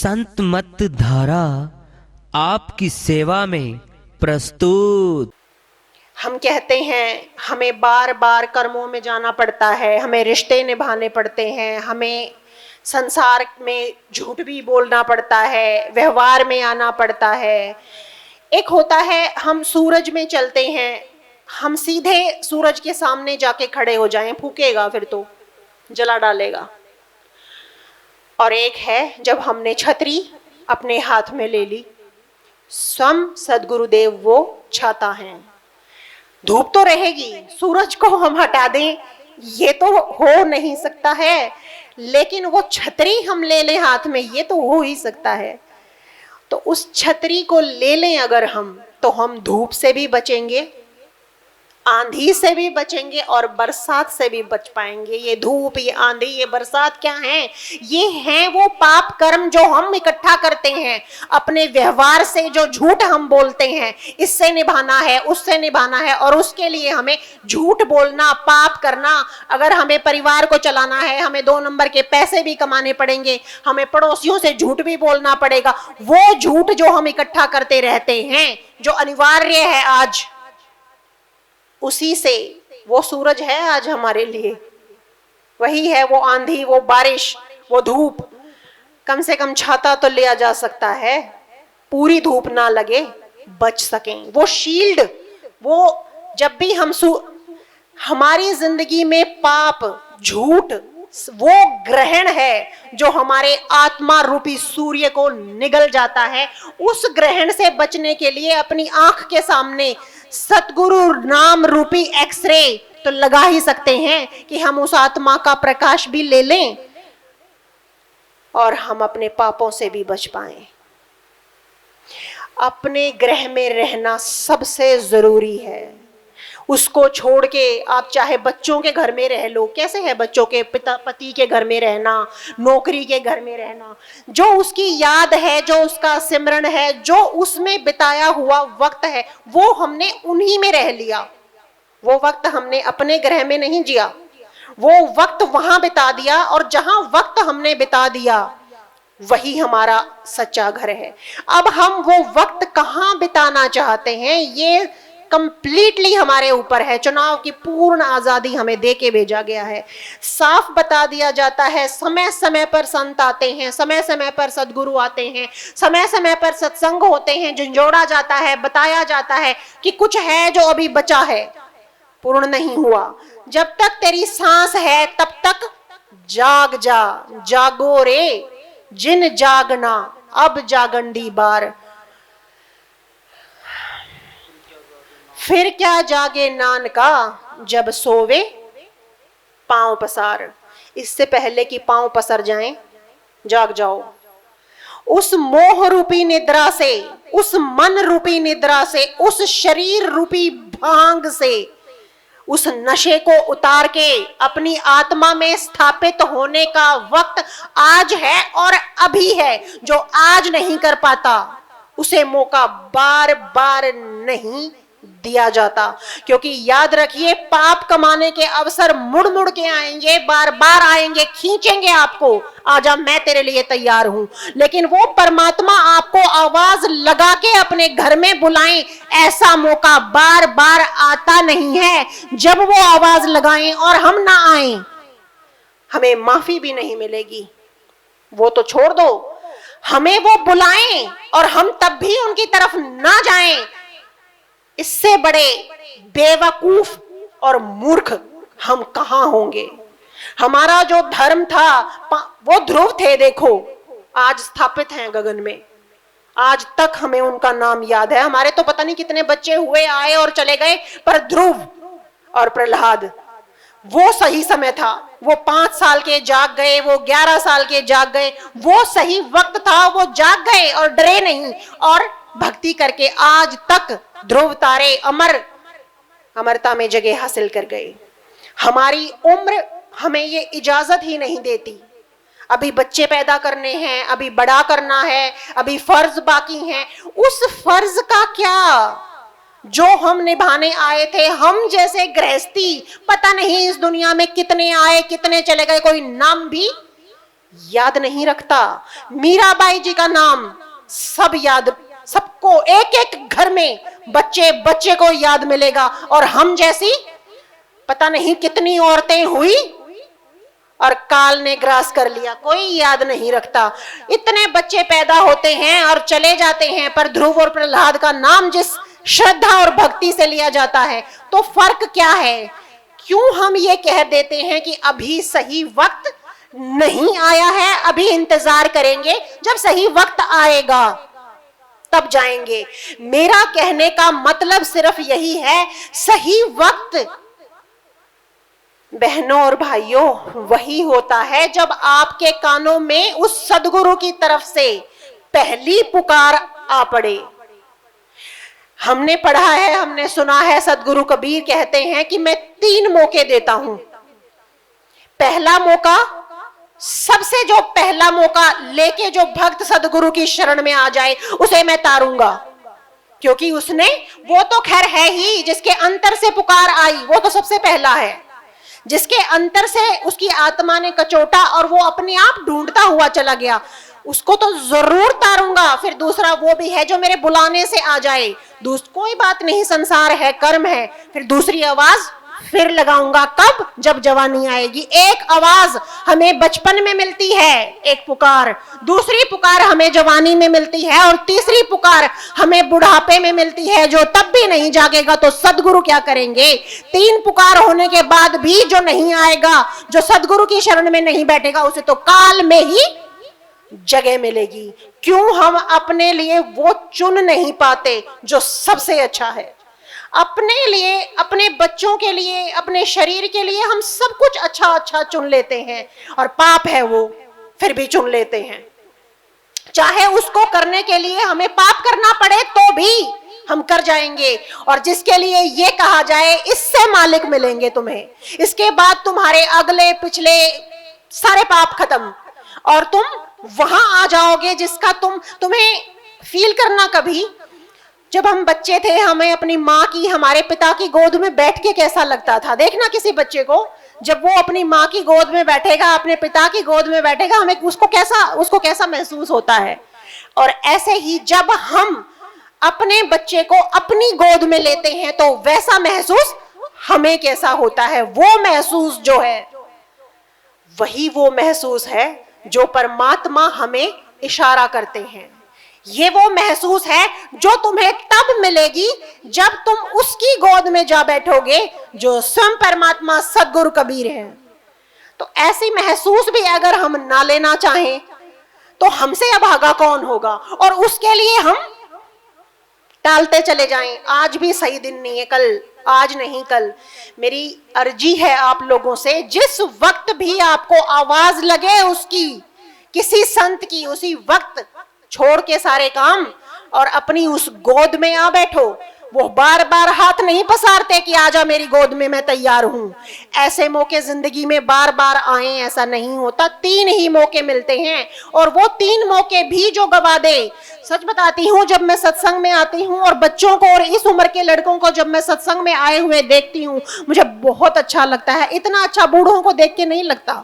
संत मत धारा आपकी सेवा में प्रस्तुत। हम कहते हैं हमें बार बार कर्मों में जाना पड़ता है, हमें रिश्ते निभाने पड़ते हैं, हमें संसार में झूठ भी बोलना पड़ता है, व्यवहार में आना पड़ता है। एक होता है हम सूरज में चलते हैं, हम सीधे सूरज के सामने जाके खड़े हो जाएं, फूकेगा फिर तो जला डालेगा। और एक है जब हमने छतरी अपने हाथ में ले ली, स्वयं सद्गुरुदेव वो छाता हैं। धूप तो रहेगी, सूरज को हम हटा दें ये तो हो नहीं सकता है, लेकिन वो छतरी हम ले लें हाथ में ये तो हो ही सकता है। तो उस छतरी को ले लें अगर हम, तो हम धूप से भी बचेंगे, आंधी से भी बचेंगे और बरसात से भी बच पाएंगे। ये धूप, ये आंधी, ये बरसात क्या है? ये हैं वो पाप कर्म जो हम इकट्ठा करते हैं अपने व्यवहार से, जो झूठ हम बोलते हैं, इससे निभाना है, उससे निभाना है, और उसके लिए हमें झूठ बोलना, पाप करना। अगर हमें परिवार को चलाना है, हमें 2 नंबर के पैसे भी कमाने पड़ेंगे, हमें पड़ोसियों से झूठ भी बोलना पड़ेगा। वो झूठ जो हम इकट्ठा करते रहते हैं, जो अनिवार्य है आज, उसी से वो सूरज है आज हमारे लिए, वही है वो आंधी, वो बारिश, वो धूप। कम से कम छाता तो लिया जा सकता है, पूरी धूप ना लगे, बच सकें। वो शील्ड, वो जब भी हम हमारी जिंदगी में पाप, झूठ, वो ग्रहण है जो हमारे आत्मा रूपी सूर्य को निगल जाता है। उस ग्रहण से बचने के लिए अपनी आंख के सामने सतगुरु नाम रूपी एक्सरे तो लगा ही सकते हैं कि हम उस आत्मा का प्रकाश भी ले लें और हम अपने पापों से भी बच पाएं। अपने ग्रह में रहना सबसे जरूरी है। उसको छोड़ के आप चाहे बच्चों के घर में रह लो, कैसे है बच्चों के पति के घर में रहना, नौकरी के घर में रहना, जो उसकी याद है, जो उसका सिमरन है, जो उसमें बिताया हुआ वक्त है, वो हमने उन्हीं में रह लिया। वो वक्त हमने अपने ग्रह में नहीं जिया, वो वक्त वहां बिता दिया, और जहां वक्त हमने बिता दिया वही हमारा सच्चा घर है। अब हम वो वक्त कहाँ बिताना चाहते हैं, ये कंप्लीटली हमारे ऊपर है। चुनाव की पूर्ण आजादी हमें दे के भेजा गया है। साफ बता दिया जाता है, समय समय पर संत आते हैं, समय समय पर सद्गुरु आते हैं, समय समय पर सत्संग होते हैं, झंझोड़ा जाता है, बताया जाता है कि कुछ है जो अभी बचा है, पूर्ण नहीं हुआ। जब तक तेरी सांस है तब तक जाग जा, जागो रे जिन जागना, अब जागंडी बार, फिर क्या जागे नानका, जब सोवे पांव पसार। इससे पहले कि पांव पसर जाएं, जाग जाओ। उस मोह रूपी निद्रा से, उस मन रूपी निद्रा से, उस शरीर रूपी भांग से, उस नशे को उतार के अपनी आत्मा में स्थापित होने का वक्त आज है और अभी है। जो आज नहीं कर पाता उसे मौका बार बार नहीं दिया जाता, क्योंकि याद रखिए पाप कमाने के अवसर मुड़ मुड़ के आएंगे, बार बार आएंगे, खींचेंगे आपको, आजा मैं तेरे लिए तैयार हूं। लेकिन वो परमात्मा आपको आवाज लगा के अपने घर में बुलाएं, ऐसा मौका बार बार आता नहीं है। जब वो आवाज लगाएं और हम ना आए, हमें माफी भी नहीं मिलेगी। वो तो छोड़ दो, हमें वो बुलाएं और हम तब भी उनकी तरफ ना जाएं, इससे बड़े बेवकूफ और मूर्ख हम कहां होंगे। हमारा जो धर्म था, वो ध्रुव थे, देखो आज स्थापित हैं गगन में, आज तक हमें उनका नाम याद है। हमारे तो पता नहीं कितने बच्चे हुए, आए और चले गए, पर ध्रुव और प्रहलाद, वो सही समय था। वो 5 साल के जाग गए, वो 11 साल के जाग गए, वो सही वक्त था, वो जाग गए और डरे नहीं, और भक्ति करके आज तक ध्रुव तारे अमरता में जगह हासिल कर गए। हमारी उम्र हमें ये इजाजत ही नहीं देती। अभी बच्चे पैदा करने हैं, अभी बड़ा करना है, अभी फर्ज बाकी हैं। उस फर्ज का क्या जो हम निभाने आए थे। हम जैसे गृहस्थी पता नहीं इस दुनिया में कितने आए कितने चले गए, कोई नाम भी याद नहीं रखता। मीराबाई जी का नाम सब याद, सबको एक एक घर में बच्चे बच्चे को याद मिलेगा। और हम जैसी पता नहीं कितनी औरतें हुई और काल ने ग्रास कर लिया, कोई याद नहीं रखता। इतने बच्चे पैदा होते हैं और चले जाते हैं, पर ध्रुव और प्रहलाद का नाम जिस श्रद्धा और भक्ति से लिया जाता है, तो फर्क क्या है? क्यों हम ये कह देते हैं कि अभी सही वक्त नहीं आया है, अभी इंतजार करेंगे, जब सही वक्त आएगा तब जाएंगे। मेरा कहने का मतलब सिर्फ यही है, सही वक्त बहनों और भाइयों वही होता है जब आपके कानों में उस सदगुरु की तरफ से पहली पुकार आ पड़े। हमने पढ़ा है, हमने सुना है, सदगुरु कबीर कहते हैं कि मैं 3 मौके देता हूं। पहला मौका, सबसे जो पहला मौका लेके जो भक्त सदगुरु की शरण में आ जाए उसे मैं तारूंगा, क्योंकि उसने, वो तो खैर है ही, जिसके अंतर से पुकार आई वो तो सबसे पहला है। जिसके अंतर से उसकी आत्मा ने कचोटा और वो अपने आप ढूंढता हुआ चला गया, उसको तो जरूर तारूंगा। फिर दूसरा वो भी है जो मेरे बुलाने से आ जाए, कोई बात नहीं, संसार है, कर्म है। फिर दूसरी आवाज फिर लगाऊंगा, कब? जब जवानी आएगी। एक आवाज हमें बचपन में मिलती है, एक पुकार, दूसरी पुकार हमें जवानी में मिलती है, और तीसरी पुकार हमें बुढ़ापे में मिलती है, जो तब भी नहीं जागेगा तो सदगुरु क्या करेंगे? 3 पुकार होने के बाद भी जो नहीं आएगा, जो सदगुरु की शरण में नहीं बैठेगा, उसे तो काल में ही जगह मिलेगी। क्यों हम अपने लिए वो चुन नहीं पाते जो सबसे अच्छा है? अपने लिए, अपने बच्चों के लिए, अपने शरीर के लिए हम सब कुछ अच्छा अच्छा चुन लेते हैं, और पाप है वो फिर भी चुन लेते हैं। चाहे उसको करने के लिए हमें पाप करना पड़े तो भी हम कर जाएंगे, और जिसके लिए ये कहा जाए इससे मालिक मिलेंगे तुम्हें, इसके बाद तुम्हारे अगले पिछले सारे पाप खत्म, और तुम वहां आ जाओगे जिसका तुम्हें फील करना। कभी जब हम बच्चे थे, हमें अपनी माँ की, हमारे पिता की गोद में बैठ के कैसा लगता था? देखना किसी बच्चे को, जब वो अपनी माँ की गोद में बैठेगा, अपने पिता की गोद में बैठेगा, हमें उसको कैसा महसूस होता है। और ऐसे ही जब हम अपने बच्चे को अपनी गोद में लेते हैं तो वैसा महसूस हमें कैसा होता है? वो महसूस जो है वही वो महसूस है जो परमात्मा हमें इशारा करते हैं। ये वो महसूस है जो तुम्हें तब मिलेगी जब तुम उसकी गोद में जा बैठोगे जो स्वयं परमात्मा सदगुरु कबीर है। तो ऐसी महसूस भी अगर हम ना लेना चाहें तो हमसे अभागा कौन होगा? और उसके लिए हम टालते चले जाएं, आज भी सही दिन नहीं है, कल, आज नहीं कल। मेरी अर्जी है आप लोगों से, जिस वक्त भी आपको आवाज लगे उसकी, किसी संत की, उसी वक्त छोड़ के सारे काम और अपनी उस गोद में आ बैठो। वो बार बार हाथ नहीं पसारते कि आजा मेरी गोद में, मैं तैयार हूं। ऐसे मौके जिंदगी में बार बार आए ऐसा नहीं होता, 3 ही मौके मिलते हैं, और वो 3 मौके भी जो गवा दे। सच बताती हूँ, जब मैं सत्संग में आती हूँ और बच्चों को और इस उम्र के लड़कों को जब मैं सत्संग में आए हुए देखती हूँ, मुझे बहुत अच्छा लगता है। इतना अच्छा बूढ़ों को देख के नहीं लगता,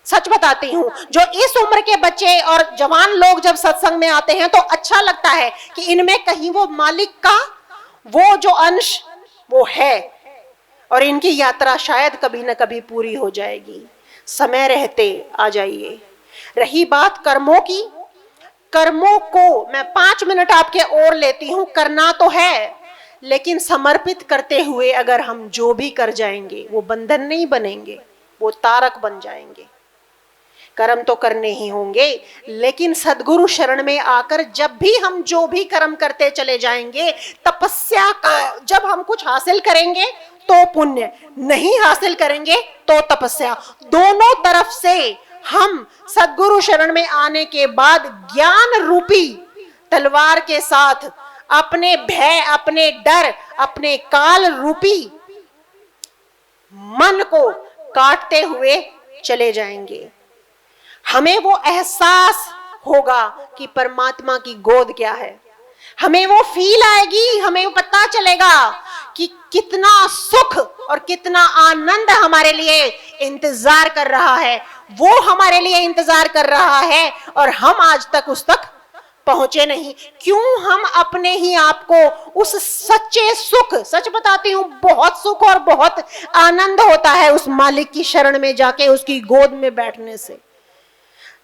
सच बताती हूँ। जो इस उम्र के बच्चे और जवान लोग जब सत्संग में आते हैं तो अच्छा लगता है कि इनमें कहीं वो मालिक का वो जो अंश वो है, और इनकी यात्रा शायद कभी न कभी पूरी हो जाएगी। समय रहते आ जाइए। रही बात कर्मों की, कर्मों को मैं 5 मिनट आपके और लेती हूँ। करना तो है, लेकिन समर्पित करते हुए अगर हम जो भी कर जाएंगे वो बंधन नहीं बनेंगे, वो तारक बन जाएंगे। कर्म तो करने ही होंगे, लेकिन सदगुरु शरण में आकर जब भी हम जो भी कर्म करते चले जाएंगे, तपस्या का, जब हम कुछ हासिल करेंगे तो पुण्य, नहीं हासिल करेंगे तो तपस्या, दोनों तरफ से हम सदगुरु शरण में आने के बाद ज्ञान रूपी तलवार के साथ अपने भय, अपने डर, अपने काल रूपी मन को काटते हुए चले जाएंगे। हमें वो एहसास होगा कि परमात्मा की गोद क्या है, हमें वो फील आएगी, हमें वो पता चलेगा कि कितना सुख और कितना आनंद हमारे लिए इंतजार कर रहा है। वो हमारे लिए इंतजार कर रहा है और हम आज तक उस तक पहुंचे नहीं। क्यों हम अपने ही आप को उस सच्चे सुख, सच बताती हूं, बहुत सुख और बहुत आनंद होता है उस मालिक की शरण में जाके उसकी गोद में बैठने से।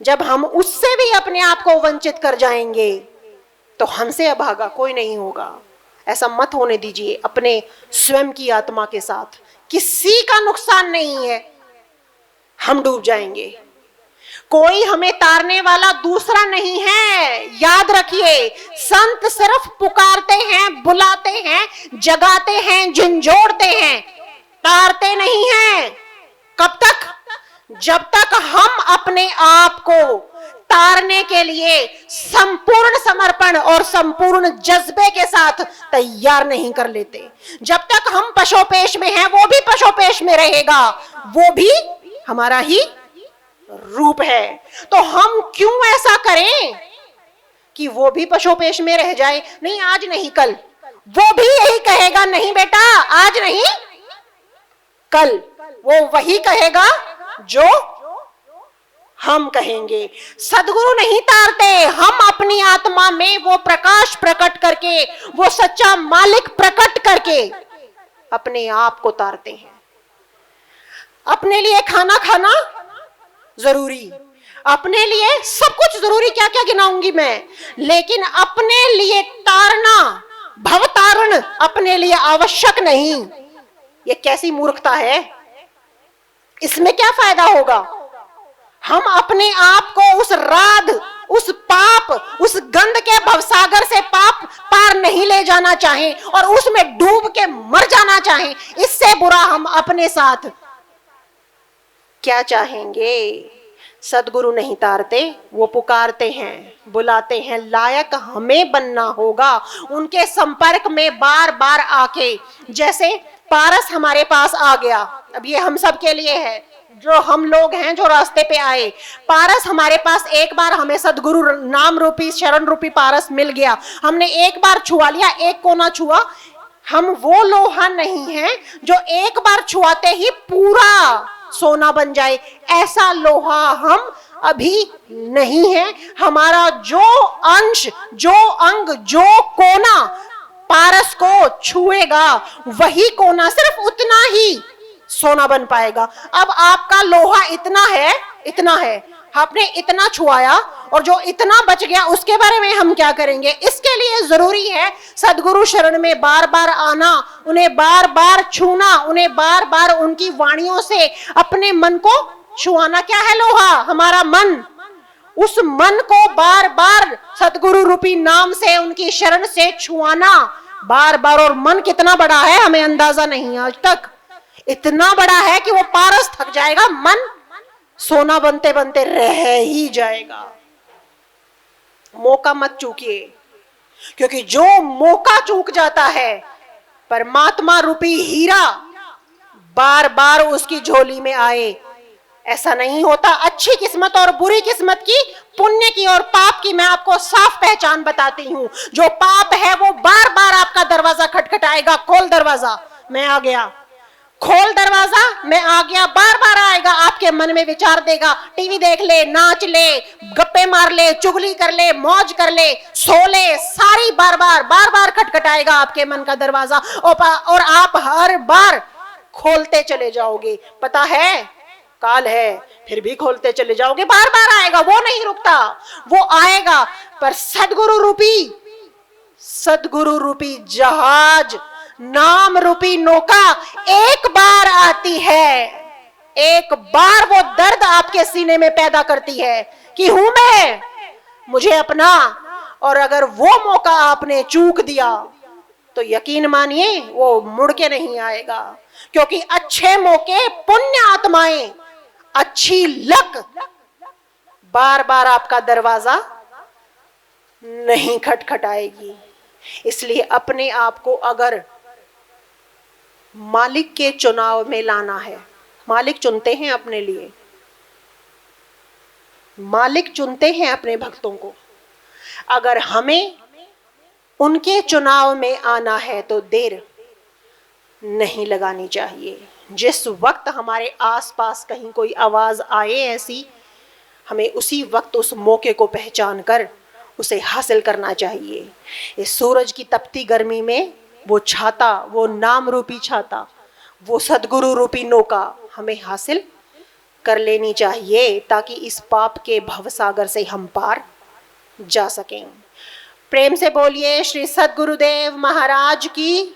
जब हम उससे भी अपने आप को वंचित कर जाएंगे तो हमसे अभागा कोई नहीं होगा। ऐसा मत होने दीजिए अपने स्वयं की आत्मा के साथ। किसी का नुकसान नहीं है, हम डूब जाएंगे। कोई हमें तारने वाला दूसरा नहीं है। याद रखिए, संत सिर्फ पुकारते हैं, बुलाते हैं, जगाते हैं, झंझोड़ते हैं, तारते नहीं हैं। कब तक? जब तक हम अपने आप को तारने के लिए संपूर्ण समर्पण और संपूर्ण जज्बे के साथ तैयार नहीं कर लेते। जब तक हम पशोपेश में हैं, वो भी पशोपेश में रहेगा, वो भी हमारा ही रूप है। तो हम क्यों ऐसा करें कि वो भी पशोपेश में रह जाए? नहीं, आज नहीं कल वो भी यही कहेगा, नहीं बेटा आज नहीं कल वो वही कहेगा जो हम कहेंगे। सदगुरु नहीं तारते, हम अपनी आत्मा में वो प्रकाश प्रकट करके, वो सच्चा मालिक प्रकट करके अपने आप को तारते हैं। अपने लिए खाना खाना जरूरी, अपने लिए सब कुछ जरूरी, क्या क्या गिनाऊंगी मैं, लेकिन अपने लिए तारना, भवतारण अपने लिए आवश्यक नहीं। ये कैसी मूर्खता है? इसमें क्या फायदा होगा? हम अपने आप को उस राध, उस पाप, उस गंध के भवसागर से पाप पार नहीं ले जाना चाहें और उसमें डूब के मर जाना चाहें, इससे बुरा हम अपने साथ क्या चाहेंगे? सदगुरु नहीं तारते, वो पुकारते हैं, बुलाते हैं। लायक हमें बनना होगा उनके संपर्क में बार बार आके। जैसे पारस हमारे पास आ गया, अब ये हम सब के लिए है जो हम लोग हैं जो रास्ते पे आए। पारस हमारे पास एक बार, हमें सदगुरु नाम रूपी, शरण रूपी पारस मिल गया। हमने एक बार छुआ लिया, एक कोना छुआ। हम वो लोहा नहीं है जो एक बार छुआते ही पूरा सोना बन जाए, ऐसा लोहा हम अभी नहीं है। हमारा जो अंश, जो अंग, जो कोना पारस को छुएगा, वही कोना, सिर्फ उतना ही सोना बन पाएगा। अब आपका लोहा इतना है, इतना है, आपने इतना छुआया और जो इतना बच गया उसके बारे में हम क्या करेंगे? इसके लिए जरूरी है सदगुरु शरण में बार बार आना, उन्हें बार बार छूना, उन्हें बार बार उनकी वाणियों से अपने मन को छुआना। क्या है लोहा? हमारा मन। उस मन को बार बार सदगुरु रूपी नाम से, उनकी शरण से छुआना बार बार। और मन कितना बड़ा है हमें अंदाजा नहीं आज तक। इतना बड़ा है कि वो पारस थक जाएगा, मन सोना बनते बनते रह ही जाएगा। मौका मत चूकिए, क्योंकि जो मौका चूक जाता है, परमात्मा रूपी हीरा बार बार उसकी झोली में आए, ऐसा नहीं होता। अच्छी किस्मत और बुरी किस्मत की, पुण्य की और पाप की मैं आपको साफ पहचान बताती हूं। जो पाप है वो बार बार आपका दरवाजा खटखटाएगा, खोल दरवाजा, मैं आ गया, खोल दरवाजा, मैं आ गया, बार बार आएगा, आपके मन में विचार देगा। टीवी देख ले, नाच ले, गप्पे मार ले, चुगली कर ले, मौज कर ले, सो ले, सारी बार बार खटखटाएगा आपके मन का दरवाजा। और आप हर बार खोलते चले जाओगे। पता है काल है, फिर भी खोलते चले जाओगे, बार बार आएगा, वो नहीं रुकता, वो आएगा। पर सदगुरु रूपी जहाज, नाम रूपी नौका एक बार आती है, एक बार वो दर्द आपके सीने में पैदा करती है कि हूं मैं, मुझे अपना। और अगर वो मौका आपने चूक दिया तो यकीन मानिए वो मुड़ के नहीं आएगा। क्योंकि अच्छे मौके, पुण्य आत्माएं, अच्छी लक बार बार आपका दरवाजा नहीं खटखटाएगी। इसलिए अपने आप को अगर मालिक के चुनाव में लाना है, मालिक चुनते हैं अपने लिए, मालिक चुनते हैं अपने भक्तों को। अगर हमें उनके चुनाव में आना है तो देर नहीं लगानी चाहिए। जिस वक्त हमारे आसपास कहीं कोई आवाज़ आए ऐसी, हमें उसी वक्त उस मौके को पहचान कर उसे हासिल करना चाहिए। इस सूरज की तपती गर्मी में वो छाता, वो नाम रूपी छाता, वो सद्गुरु रूपी नौका हमें हासिल कर लेनी चाहिए, ताकि इस पाप के भवसागर से हम पार जा सकें। प्रेम से बोलिए श्री सद्गुरुदेव महाराज की